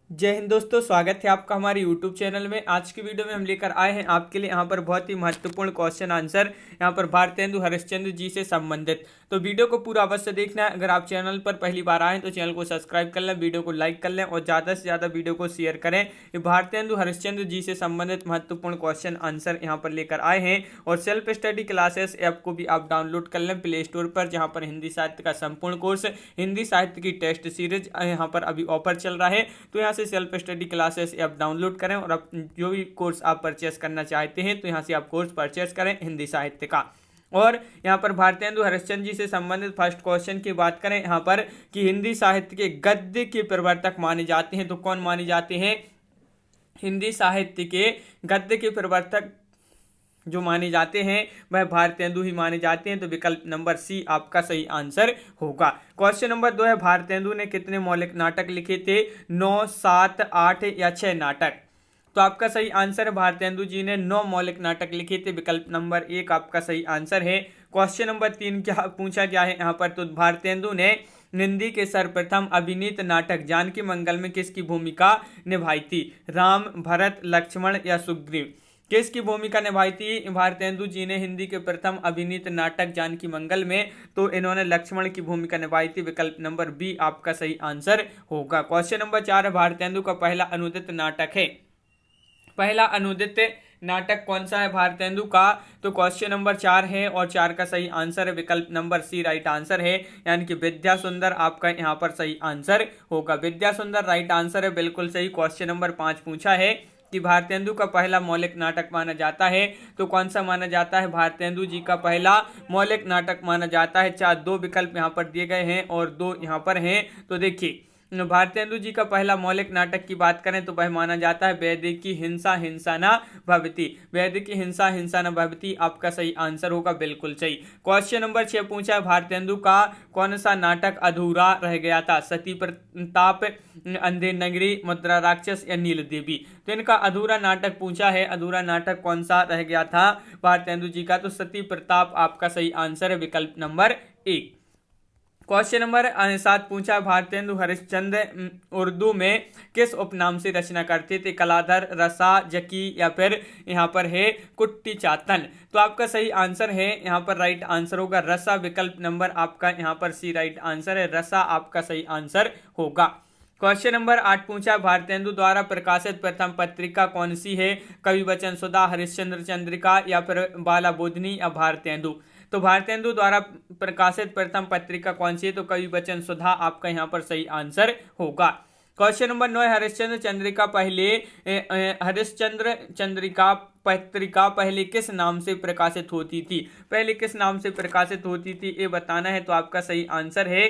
जय हिंद दोस्तों, स्वागत है आपका हमारे YouTube चैनल में। आज की वीडियो में हम लेकर आए हैं आपके लिए यहाँ पर बहुत ही महत्वपूर्ण क्वेश्चन आंसर यहाँ पर भारतेंदु हरिश्चंद्र जी से संबंधित। तो वीडियो को पूरा अवश्य देखना है। अगर आप चैनल पर पहली बार आए तो चैनल को सब्सक्राइब कर लें, वीडियो को लाइक कर लें और ज़्यादा से ज़्यादा वीडियो को शेयर करें। ये भारतेंदु हरिश्चंद्र जी से संबंधित महत्वपूर्ण क्वेश्चन आंसर यहाँ पर लेकर आए हैं। और सेल्फ स्टडी क्लासेस ऐप को भी आप डाउनलोड कर लें प्ले स्टोर पर, जहाँ पर हिंदी साहित्य का संपूर्ण कोर्स, हिंदी साहित्य की टेस्ट सीरीज यहाँ पर अभी ऑफर चल रहा है। तो यहाँ से self study classes app download करें और आप जो भी कोर्स आप परचेस करना चाहते हैं तो यहाँ से आप कोर्स परचेस करें हिंदी साहित्य का। और यहाँ पर भारतेंदु हरिश्चंद्र जी से संबंधित फर्स्ट क्वेश्चन की बात करें यहाँ पर कि हिंदी साहित्य के गद्य के प्रवर्तक माने जाते हैं, तो कौन माने जाते हैं? हिंदी साहित्य के गद्य के प्रवर्तक जो माने जाते हैं वह भारतेंदु ही माने जाते हैं। तो विकल्प नंबर सी आपका सही आंसर होगा। क्वेश्चन नंबर 2 है, भारतेंदु ने कितने मौलिक नाटक लिखे थे? 9, 7, 8 या 6 नाटक? तो आपका सही आंसर है भारतेंदु जी ने 9 मौलिक नाटक लिखे थे। विकल्प नंबर 1 आपका सही आंसर है। क्वेश्चन नंबर 3 क्या पूछा गया है यहाँ पर? तो भारतेंदु ने हिंदी के सर्वप्रथम अभिनीत नाटक जानकी मंगल में किसकी भूमिका निभाई थी? राम, भरत, लक्ष्मण या सुग्रीव? किसकी भूमिका निभाई थी भारतेंदु जी ने हिंदी के प्रथम अभिनीत नाटक जानकी मंगल में? तो इन्होंने लक्ष्मण की भूमिका निभाई थी। विकल्प नंबर बी आपका सही आंसर होगा। क्वेश्चन नंबर 4 है, भारतेंदु का पहला अनुदित नाटक है। पहला अनुदित नाटक कौन सा है भारतेंदु का? तो क्वेश्चन नंबर 4 है और 4 का सही आंसर है विकल्प नंबर सी राइट आंसर है, यानी कि विद्या सुंदर आपका यहाँ पर सही आंसर होगा। विद्या सुंदर राइट आंसर है, बिल्कुल सही। क्वेश्चन नंबर 5 पूछा है कि भारतेंदु का पहला मौलिक नाटक माना जाता है, तो कौन सा माना जाता है? भारतेंदु जी का पहला मौलिक नाटक माना जाता है। 2 विकल्प यहाँ पर दिए गए हैं और 2 यहाँ पर हैं। तो देखिए, भारतेंदु जी का पहला मौलिक नाटक की बात करें तो वह माना जाता है वैदिकी हिंसा हिंसा न भवति। वैदिकी हिंसा हिंसा न भवति आपका सही आंसर होगा, बिल्कुल सही। क्वेश्चन नंबर 6 पूछा है, भारतेंदु का कौन सा नाटक अधूरा रह गया था? सती प्रताप, अंधेर नगरी, मुद्रा राक्षस या नील देवी? तो इनका अधूरा नाटक पूछा है। अधूरा नाटक कौन सा रह गया था भारतेंदु जी का? तो सती प्रताप आपका सही आंसर है, विकल्प नंबर 1। क्वेश्चन नंबर 7 पूछा, भारतेंदु हरिश्चंद्र उर्दू में किस उपनाम से रचना करते थे? कलाधर, रसा, जकी या फिर यहाँ पर है कुट्टी चातन? तो आपका सही आंसर है यहाँ पर राइट आंसर होगा रसा। विकल्प नंबर आपका यहाँ पर सी राइट आंसर है, रसा आपका सही आंसर होगा। क्वेश्चन नंबर 8 पूछा, भारतेंदु द्वारा प्रकाशित प्रथम पत्रिका कौन सी है? कवि वचन सुधा, हरिश्चंद्र चंद्रिका या फिर बाला बोधनी या भारतेंदु? तो भारतेंदु द्वारा प्रकाशित प्रथम पत्रिका कौन सी है? तो कवि वचन सुधा आपका यहाँ पर सही आंसर होगा। क्वेश्चन नंबर 9 है, हरिश्चंद्र चंद्रिका पत्रिका पहले किस नाम से प्रकाशित होती थी? पहले किस नाम से प्रकाशित होती थी ये बताना है। तो आपका सही आंसर है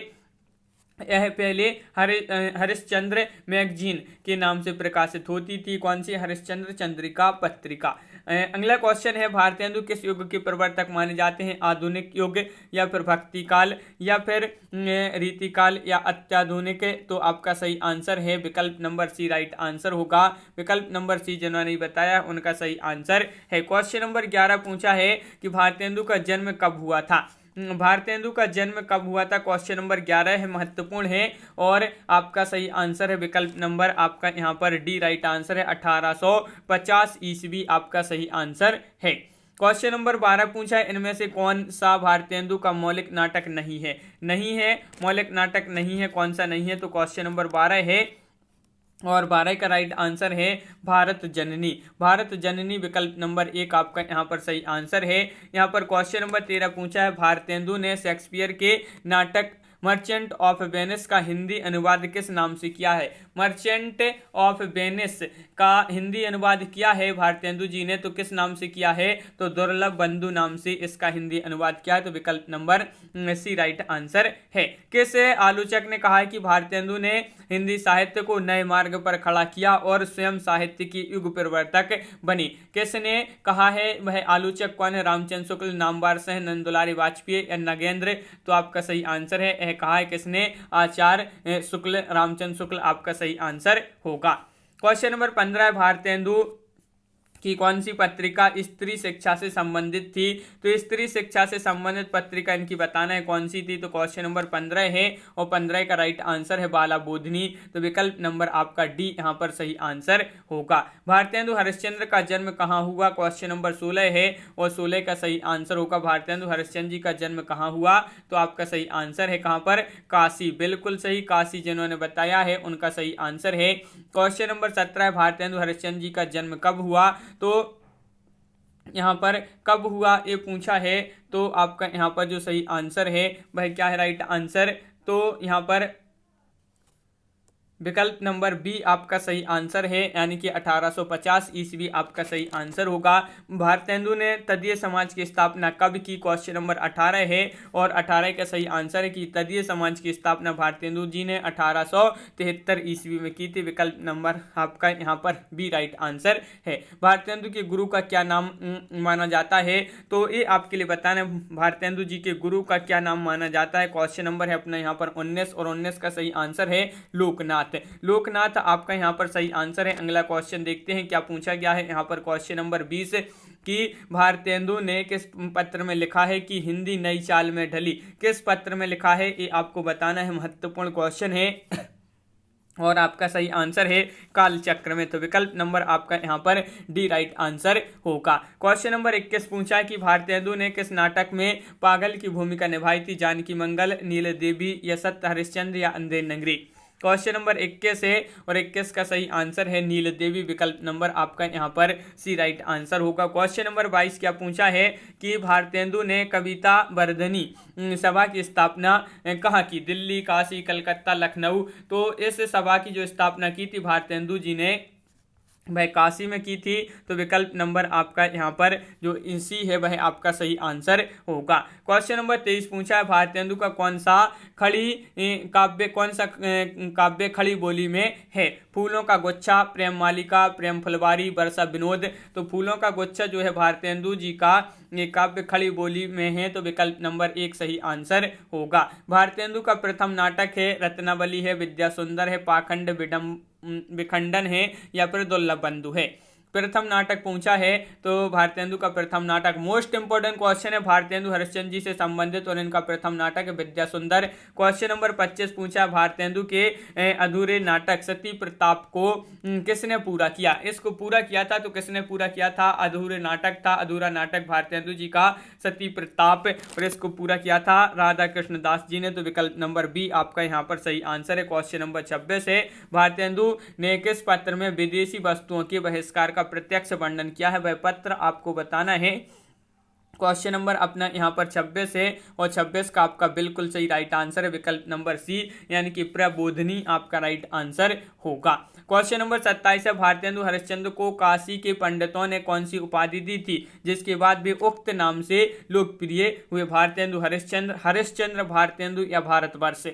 यह पहले हरिश्चंद्र मैगजीन के नाम से प्रकाशित होती थी। कौन सी? हरिश्चंद्र चंद्रिका पत्रिका। अगला क्वेश्चन है, भारतेंदु किस युग के प्रवर्तक माने जाते हैं? आधुनिक युग या फिर भक्ति काल या फिर रीतिकाल या अत्याधुनिक? तो आपका सही आंसर है विकल्प नंबर सी राइट आंसर होगा। विकल्प नंबर सी जिन्होंने बताया उनका सही आंसर है। क्वेश्चन नंबर 11 पूछा है कि भारतेंदु का जन्म कब हुआ था? भारतेंदु का जन्म कब हुआ था? क्वेश्चन नंबर 11 है, महत्वपूर्ण है और आपका सही आंसर है विकल्प नंबर आपका यहाँ पर डी राइट आंसर है, 1850 ईस्वी आपका सही आंसर है। क्वेश्चन नंबर 12 पूछा है, इनमें से कौन सा भारतेंदु का मौलिक नाटक नहीं है? नहीं है, मौलिक नाटक नहीं है, कौन सा नहीं है? तो क्वेश्चन नंबर 12 है और 12 का राइट आंसर है भारत जननी। भारत जननी विकल्प नंबर 1 आपका यहाँ पर सही आंसर है। यहाँ पर क्वेश्चन नंबर 13 पूछा है, भारतेंदु ने शेक्सपियर के नाटक मर्चेंट ऑफ वेनिस का हिंदी अनुवाद किस नाम से किया है? मर्चेंट ऑफ वेनिस का हिंदी अनुवाद किया है भारतेंदु जी ने, तो किस नाम से किया है? तो दुर्लभ बंधु नाम से इसका हिंदी अनुवाद किया है। तो विकल्प नंबर सी राइट आंसर है। किस आलोचक ने कहा है कि भारतेंदु ने हिंदी साहित्य को नए मार्ग पर खड़ा किया और स्वयं साहित्य की युग प्रवर्तक बनी? किसने कहा है? वह आलोचक कौन है? रामचंद्र शुक्ल, नामवर सिंह, नंदुलारी वाजपेयी या नगेंद्र? तो आपका सही आंसर है, यह कहा है किसने? आचार्य शुक्ल, रामचंद्र शुक्ल आपका सही आंसर होगा। क्वेश्चन नंबर 15 है, भारतेंदु कि कौन सी पत्रिका स्त्री शिक्षा से संबंधित थी। तो स्त्री शिक्षा से संबंधित पत्रिका इनकी बताना है कौन सी थी। तो क्वेश्चन नंबर 15 है और 15 का राइट आंसर है बाला बोधनी। तो विकल्प नंबर आपका डी यहाँ पर सही आंसर होगा। भारतेंदु हरिश्चंद्र का जन्म कहाँ हुआ, क्वेश्चन नंबर 16 है और 16 का सही आंसर होगा। भारतेंदु हरिश्चंद्र जी का जन्म कहाँ हुआ, तो आपका सही आंसर है कहाँ पर, काशी। बिल्कुल सही, काशी जिन्होंने बताया है उनका सही आंसर है। क्वेश्चन नंबर 17, भारतेंदु हरिश्चंद्र जी का जन्म कब हुआ, तो यहाँ पर कब हुआ ये पूछा है। तो आपका यहाँ पर जो सही आंसर है वह क्या है, राइट आंसर, तो यहाँ पर विकल्प नंबर बी आपका सही आंसर है, यानी कि 1850 ईस्वी आपका सही आंसर होगा। भारतेंदु ने तदीय समाज की स्थापना कब की, क्वेश्चन नंबर 18 है और 18 का सही आंसर है कि तदीय समाज की स्थापना भारतेंदु जी ने 1873 ईस्वी में की थी। विकल्प नंबर आपका यहाँ पर बी राइट आंसर है। भारतेंदु के गुरु का क्या नाम माना जाता है, तो ये आपके लिए बताना, भारतेंदु जी के गुरु का क्या नाम माना जाता है। क्वेश्चन नंबर है अपना यहाँ पर 19 और 19 का सही आंसर है लोकनाथ। लोकनाथ आपका यहाँ पर सही आंसर है। अगला क्वेश्चन देखते हैं क्या पूछा गया है यहाँ पर। क्वेश्चन नंबर 20 कि भारतेंदु ने किस पत्र में लिखा है कि हिंदी नई चाल में ढली, किस पत्र में लिखा है ये आपको बताना है, महत्वपूर्ण क्वेश्चन है और आपका सही आंसर है कालचक्र में। तो विकल्प नंबर आपका यहाँ पर डी राइट आंसर होगा। क्वेश्चन नंबर 21 पूछा है कि भारतेंदु ने किस नाटक में पागल की भूमिका निभाई थी, जानकी मंगल, नील देवी या सत्य हरिश्चंद्र या अंधेर नगरी। क्वेश्चन नंबर 21 है और 21 का सही आंसर है नील देवी। विकल्प नंबर आपका यहाँ पर सी राइट आंसर होगा। क्वेश्चन नंबर 22 क्या पूछा है कि भारतेंदु ने कविता वर्धनी सभा की स्थापना कहाँ की, दिल्ली, काशी, कलकत्ता, लखनऊ। तो इस सभा की जो स्थापना की थी भारतेंदु जी ने वह काशी में की थी। तो विकल्प नंबर आपका यहाँ पर जो सी है वह आपका सही आंसर होगा। क्वेश्चन नंबर 23 पूछा है भारतेंदु का कौन सा काव्य खड़ी बोली में है, फूलों का गुच्छा, प्रेम मालिका, प्रेम फुलवारी, वर्षा विनोद। तो फूलों का गुच्छा जो है भारतेंदु जी का ये काव्य खड़ी बोली में है। तो विकल्प नंबर 1 सही आंसर होगा। भारतेंदु का प्रथम नाटक है रत्नावली है, विद्या सुंदर है, पाखंड विखंडन है या फिर दुर्लभ बंधु है। प्रथम नाटक पूछा है तो भारतेंदु का प्रथम नाटक, मोस्ट इंपोर्टेंट क्वेश्चन है, भारतेंदु हरिश्चंद्र जी से संबंधित और इनका प्रथम नाटक है विद्या सुंदर। क्वेश्चन नंबर 25 पूछा है भारतेंदु के अधूरे नाटक सती प्रताप को किसने पूरा किया, इसको पूरा किया था तो किसने पूरा किया था, अधूरे नाटक था, अधूरा नाटक भारतेंदु जी का सती प्रताप, और इसको पूरा किया था राधा कृष्ण दास जी ने। तो विकल्प नंबर बी आपका यहाँ पर सही आंसर है। क्वेश्चन नंबर 26 है भारतेंदु ने किस पत्र में विदेशी वस्तुओं के बहिष्कार का प्रत्यक्ष वर्णन किया है, वह पत्र आपको बताना है। क्वेश्चन नंबर अपना यहाँ पर 26 है और 26 का आपका बिल्कुल सही राइट आंसर है विकल्प नंबर सी, यानी कि प्रबोधनी आपका राइट आंसर होगा। क्वेश्चन नंबर 27 है भारतेंदु हरिश्चंद्र को काशी के पंडितों ने कौन सी उपाधि दी थी जिसके बाद वे उक्त नाम से लोकप्रिय हुए, भारतेंदु हरिश्चंद्र, हरिश्चंद्र भारतेंदु या भारतवर्ष।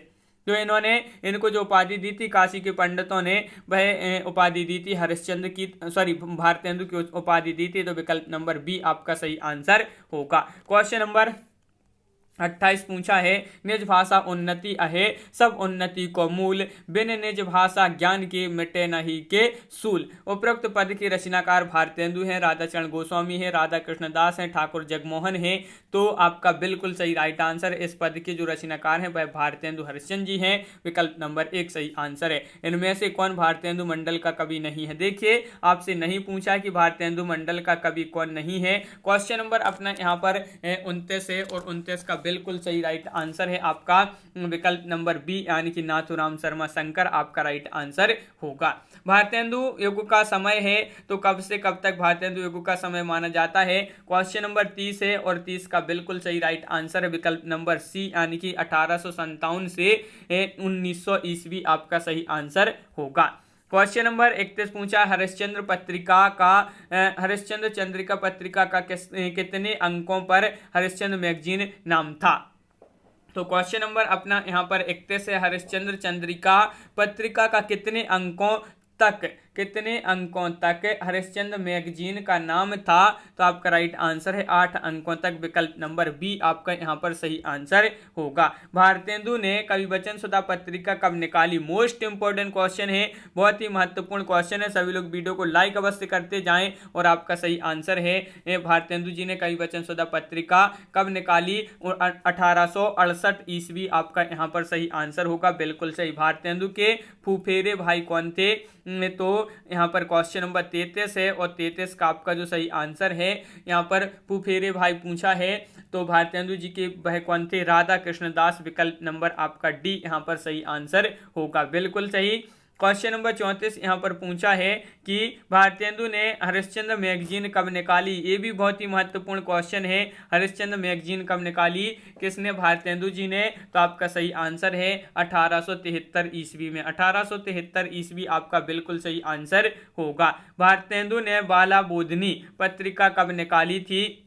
तो इन्होंने इनको जो उपाधि दी थी काशी के पंडितों ने वह उपाधि दी थी हरिश्चंद्र की, सॉरी भारतेंदु की उपाधि दी थी। तो विकल्प नंबर बी आपका सही आंसर होगा। क्वेश्चन नंबर 28 पूछा है निज भाषा उन्नति अहे सब उन्नति को मूल, बिन निज भाषा ज्ञान के मिटे नहीं के सूल। उपरोक्त पद के रचनाकार भारतेंदु हैं, राधाचरण गोस्वामी है, राधा कृष्ण दास हैं, ठाकुर जगमोहन है। तो आपका बिल्कुल सही राइट आंसर, इस पद के जो रचनाकार हैं वह भारतेंदु हरिश्चंद्र जी हैं। विकल्प नंबर 1 सही आंसर है। इनमें से कौन भारतेंदु मंडल का कवि नहीं है, देखिए आपसे नहीं पूछा कि भारतेंदु मंडल का कवि कौन नहीं है। क्वेश्चन नंबर अपना यहाँ पर 29 है और 29 का बिल्कुल सही राइट आंसर है आपका विकल्प नंबर बी, यानी कि नाथुराम शर्मा शंकर आपका राइट आंसर होगा। भारतेंदु युग का समय है तो कब से कब तक भारतेंदु युग का समय माना जाता है। क्वेश्चन नंबर 30 है और 30 का बिल्कुल सही राइट आंसर है विकल्प नंबर सी, यानी कि 1857 से 1900 ईस्वी आपका सही आंसर होगा। क्वेश्चन नंबर 31 पूछा हरिश्चंद्र चंद्रिका पत्रिका का कितने अंकों पर हरिश्चंद्र मैगजीन नाम था। तो क्वेश्चन नंबर अपना यहाँ पर 31 है हरिश्चंद्र चंद्रिका पत्रिका का कितने अंकों तक कितने अंकों तक हरिश्चंद्र मैगजीन का नाम था? तो आपका राइट आंसर है 8 अंकों तक। विकल्प नंबर बी आपका यहाँ पर सही आंसर होगा। भारतेंदु ने कवि वचन सुधा पत्रिका कब निकाली? मोस्ट इंपोर्टेंट क्वेश्चन है, बहुत ही महत्वपूर्ण क्वेश्चन है। सभी लोग वीडियो को लाइक अवश्य करते जाएं। और आपका सही आंसर है भारतेंदु जी ने कवि वचन सुधा पत्रिका कब निकाली? 1868 ईस्वी आपका यहाँ पर सही आंसर होगा। बिल्कुल सही। भारतेंदु के फुफेरे भाई कौन थे? तो यहाँ पर क्वेश्चन नंबर 33 है और 33 का आपका जो सही आंसर है यहाँ पर फुफेरे भाई पूछा है। तो भारतेंदु जी के वह कौन थे? राधा कृष्ण दास। विकल्प नंबर आपका डी यहाँ पर सही आंसर होगा। बिल्कुल सही। क्वेश्चन नंबर 34 यहाँ पर पूछा है कि भारतेंदु ने हरिश्चंद्र मैगजीन कब निकाली? ये भी बहुत ही महत्वपूर्ण क्वेश्चन है। हरिश्चंद्र मैगजीन कब निकाली? किसने? भारतेंदु जी ने। तो आपका सही आंसर है 1873 ईस्वी में। 1873 ईस्वी आपका बिल्कुल सही आंसर होगा। भारतेंदु ने बाला बोधनी पत्रिका कब निकाली थी?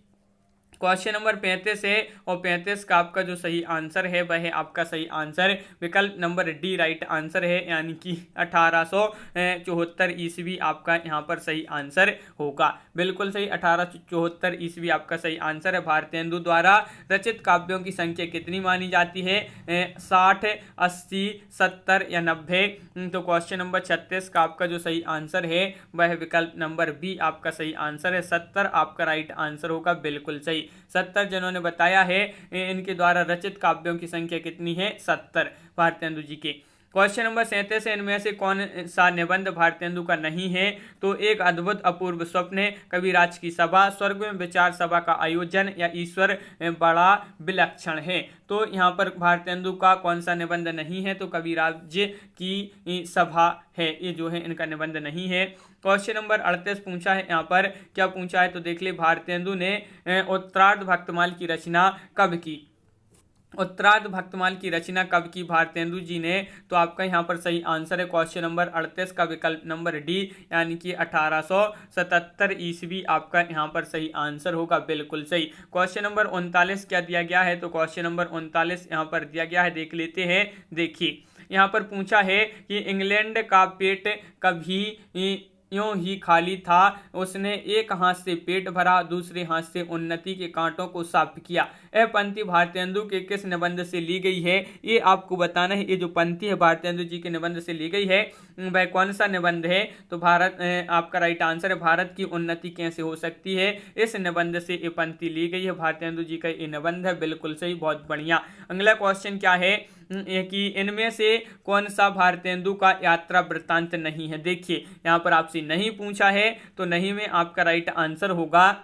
क्वेश्चन नंबर 35 है और 35 का आपका जो सही आंसर है वह है आपका सही आंसर विकल्प नंबर डी राइट आंसर है, यानी कि 1874 ईस्वी आपका यहाँ पर सही आंसर होगा। बिल्कुल सही। 1874 ईस्वी आपका सही आंसर है। भारतेंदु द्वारा रचित काव्यों की संख्या कितनी मानी जाती है? 60, 80, 70 या 90? तो क्वेश्चन नंबर 36 का आपका जो सही आंसर है वह विकल्प नंबर बी आपका सही आंसर है। 70 आपका राइट आंसर होगा। बिल्कुल सही। 70 जिन्होंने बताया है इनके द्वारा रचित काव्यों की संख्या कितनी है? 70 भारतेंदु जी के। क्वेश्चन नंबर 37 है, इनमें से कौन सा निबंध भारतेंदु का नहीं है? तो एक अद्भुत अपूर्व स्वप्न, कविराज की सभा, स्वर्ग में विचार सभा का आयोजन या ईश्वर बड़ा विलक्षण है। तो यहाँ पर भारतेंदु का कौन सा निबंध नहीं है? तो कविराज की सभा है, ये जो है इनका निबंध नहीं है। क्वेश्चन नंबर 38 पूछा है, यहाँ पर क्या पूछा है? तो देख ले, भारतेंदु ने उत्तरार्ध भक्तमाल की रचना कब की? उत्तरार्ध भक्तमाल की रचना कब की भारतेंदु जी ने? तो आपका यहाँ पर सही आंसर है क्वेश्चन नंबर 38 का विकल्प नंबर डी, यानी कि 1877 ईस्वी आपका यहाँ पर सही आंसर होगा। बिल्कुल सही। क्वेश्चन नंबर 39 क्या दिया गया है? तो क्वेश्चन नंबर 39 यहाँ पर दिया गया है, देख लेते हैं। देखिए, यहाँ पर पूछा है कि इंग्लैंड का पेट कभी यूं ही खाली था, उसने एक हाथ से पेट भरा, दूसरे हाथ से उन्नति के कांटों को साफ किया। यह पंक्ति भारतेंदु के किस निबंध से ली गई है? ये आपको बताना है। ये जो पंक्ति है भारतेंदु जी के निबंध से ली गई है, वह कौन सा निबंध है? तो भारत आपका राइट आंसर है भारत की उन्नति कैसे हो सकती है। इस निबंध से ये पंक्ति ली गई है। भारतेंदु जी का ये निबंध है। बिल्कुल सही, बहुत बढ़िया। अगला क्वेश्चन क्या है कि इनमें से कौन सा भारतेंदु का यात्रा वृत्तांत नहीं है? देखिए, यहाँ पर आपसे नहीं पूछा है, तो नहीं में आपका राइट आंसर होगा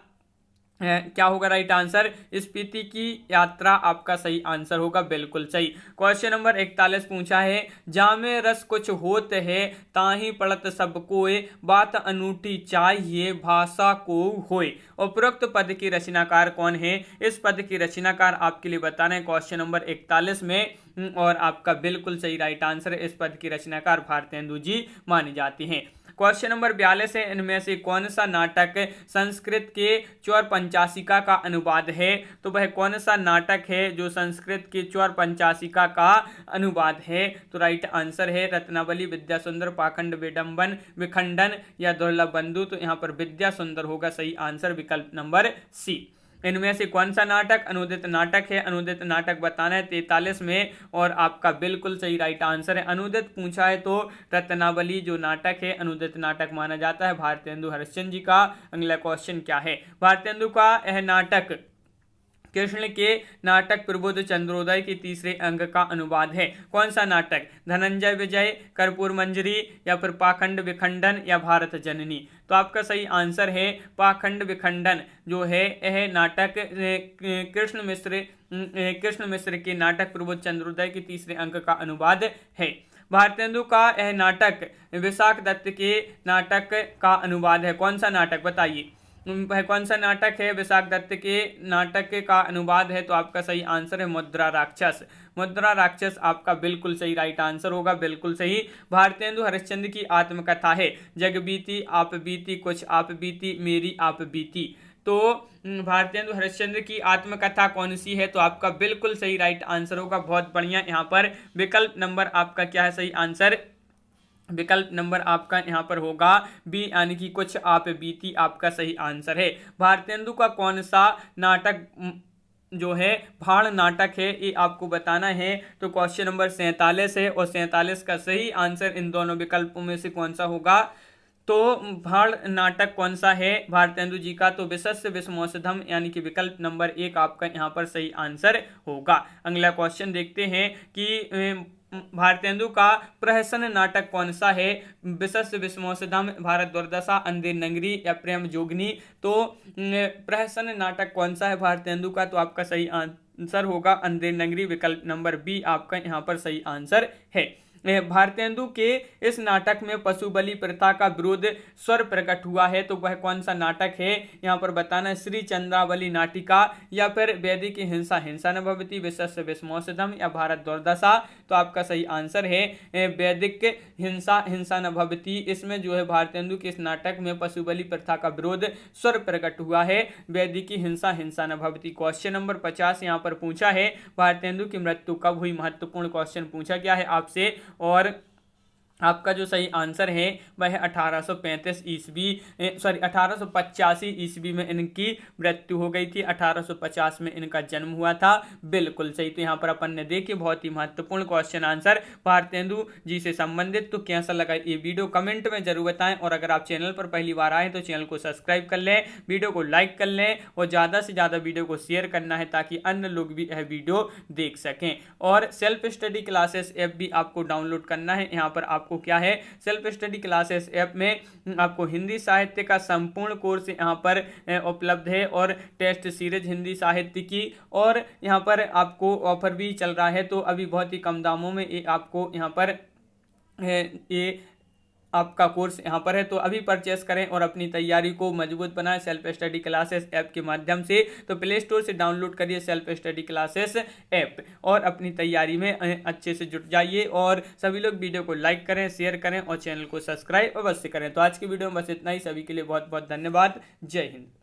क्या होगा राइट आंसर? स्पीति की यात्रा आपका सही आंसर होगा। बिल्कुल सही। क्वेश्चन नंबर 41 पूछा है, जामे रस कुछ होत है, ताही पड़त सब कोय, बात अनूठी चाहिए, भाषा को होय। उपरोक्त पद की रचनाकार कौन है? इस पद की रचनाकार आपके लिए बताना है क्वेश्चन नंबर 41 में, और आपका बिल्कुल सही राइट आंसर है, इस पद की रचनाकार भारतेंदु जी माने जाते हैं। क्वेश्चन नंबर 42 है, इनमें से कौन सा नाटक संस्कृत के चौर पंचाशिका का अनुवाद है? तो वह कौन सा नाटक है जो संस्कृत के चौर पंचाशिका का अनुवाद है? तो राइट आंसर है रत्नावली, विद्या सुंदर, पाखंड, विडंबन, विखंडन या दुर्लभ बंधु। तो यहाँ पर विद्या सुंदर होगा सही आंसर, विकल्प नंबर सी। इनमें से कौन सा नाटक अनुदित नाटक है? अनुदित नाटक बताना है 43 में, और आपका बिल्कुल सही राइट आंसर है अनुदित। पूछा है तो रत्नावली जो नाटक है अनुदित नाटक माना जाता है भारतेंदु हरिश्चंद्र जी का। अगला क्वेश्चन क्या है? भारतेंदु का यह नाटक कृष्ण के नाटक प्रबुद्ध चंद्रोदय के तीसरे अंग का अनुवाद है। कौन सा नाटक? धनंजय विजय, कर्पूर मंजरी या फिर पाखंड विखंडन या भारत जननी? तो आपका सही आंसर है पाखंड विखंडन जो है यह नाटक कृष्ण मिश्र के नाटक प्रबुद्ध चंद्रोदय के तीसरे अंक का अनुवाद है। भारतेंदु का यह नाटक विशाख दत्त के नाटक का अनुवाद है। कौन सा नाटक बताइए? वह कौन सा नाटक है? विशाख दत्त के नाटक का अनुवाद है। तो आपका सही आंसर है मुद्रा राक्षस। मुद्रा राक्षस आपका बिल्कुल सही राइट आंसर होगा। बिल्कुल सही। भारतेंदु हरिश्चंद्र की आत्मकथा है, जग बीती आप बीती, कुछ आप बीती, मेरी आप बीती। तो भारतेंदु हरिश्चंद्र की आत्मकथा कौन सी है? तो आपका बिल्कुल सही राइट आंसर होगा। बहुत बढ़िया। यहाँ पर विकल्प नंबर आपका क्या है सही आंसर? विकल्प नंबर आपका यहाँ पर होगा बी, यानी कि कुछ आप बीती आपका सही आंसर है। भारतेंदु का कौन सा नाटक जो है भाड़ नाटक है, ये आपको बताना है। तो क्वेश्चन नंबर 47 है और 47 का सही आंसर इन दोनों विकल्पों में से कौन सा होगा। तो भाड़ नाटक कौन सा है भारतेंदु जी का, तो विशस्य विषमौषधम, यानी कि विकल्प नंबर 1 आपका यहाँ पर सही आंसर होगा। अगला क्वेश्चन देखते हैं कि भारतेंदु का प्रहसन नाटक कौन सा है, विशस्य विषमौषधम, भारत दुर्दशा, अंधेर नगरी या प्रेम जोगनी। तो प्रहसन नाटक कौन सा है भारतेंदु का, तो आपका सही आंसर होगा अंधेर नगरी, विकल्प नंबर बी आपका यहाँ पर सही आंसर है। भारतेंदु के इस नाटक में पशु बलि प्रथा का विरोध स्वर प्रकट हुआ है, तो वह कौन सा नाटक है यहाँ पर बताना है। श्री चंद्रावली नाटिका या फिर वैदिक हिंसा हिंसा न भवति, विशस्य विषमौषधम या भारत दुर्दशा। तो आपका सही आंसर है वैदिक हिंसा हिंसा न भवति। इसमें जो है भारतेंदु के इस नाटक में पशु बलि प्रथा का विरोध स्वर प्रकट हुआ है, वैदिक हिंसा हिंसा न भवति। क्वेश्चन नंबर 50 यहाँ पर पूछा है भारतेंदु की मृत्यु कब हुई, महत्वपूर्ण क्वेश्चन पूछा गया है आपसे। और आपका जो सही आंसर है वह 1835 ईस्वी 1885 ईस्वी में इनकी मृत्यु हो गई थी। 1850 में इनका जन्म हुआ था, बिल्कुल सही। तो यहाँ पर अपन ने देखिए बहुत ही महत्वपूर्ण क्वेश्चन आंसर भारतेंदु जी से संबंधित। तो कैसा लगा ये वीडियो कमेंट में जरूर बताएं, और अगर आप चैनल पर पहली बार आए तो चैनल को सब्सक्राइब कर लें, वीडियो को लाइक कर लें और ज़्यादा से ज़्यादा वीडियो को शेयर करना है ताकि अन्य लोग भी यह वीडियो देख सकें। और सेल्फ स्टडी क्लासेस ऐप भी आपको डाउनलोड करना है। यहाँ पर आपको क्या है, सेल्फ स्टडी क्लासेस ऐप में आपको हिंदी साहित्य का संपूर्ण कोर्स यहाँ पर उपलब्ध है और टेस्ट सीरीज हिंदी साहित्य की, और यहाँ पर आपको ऑफर भी चल रहा है। तो अभी बहुत ही कम दामों में ये आपको यहाँ पर ये आपका कोर्स यहाँ पर है, तो अभी परचेस करें और अपनी तैयारी को मजबूत बनाएं सेल्फ स्टडी क्लासेस ऐप के माध्यम से। तो प्ले स्टोर से डाउनलोड करिए सेल्फ स्टडी क्लासेस ऐप और अपनी तैयारी में अच्छे से जुट जाइए। और सभी लोग वीडियो को लाइक करें, शेयर करें और चैनल को सब्सक्राइब अवश्य करें। तो आज की वीडियो में बस इतना ही। सभी के लिए बहुत बहुत धन्यवाद। जय हिंद।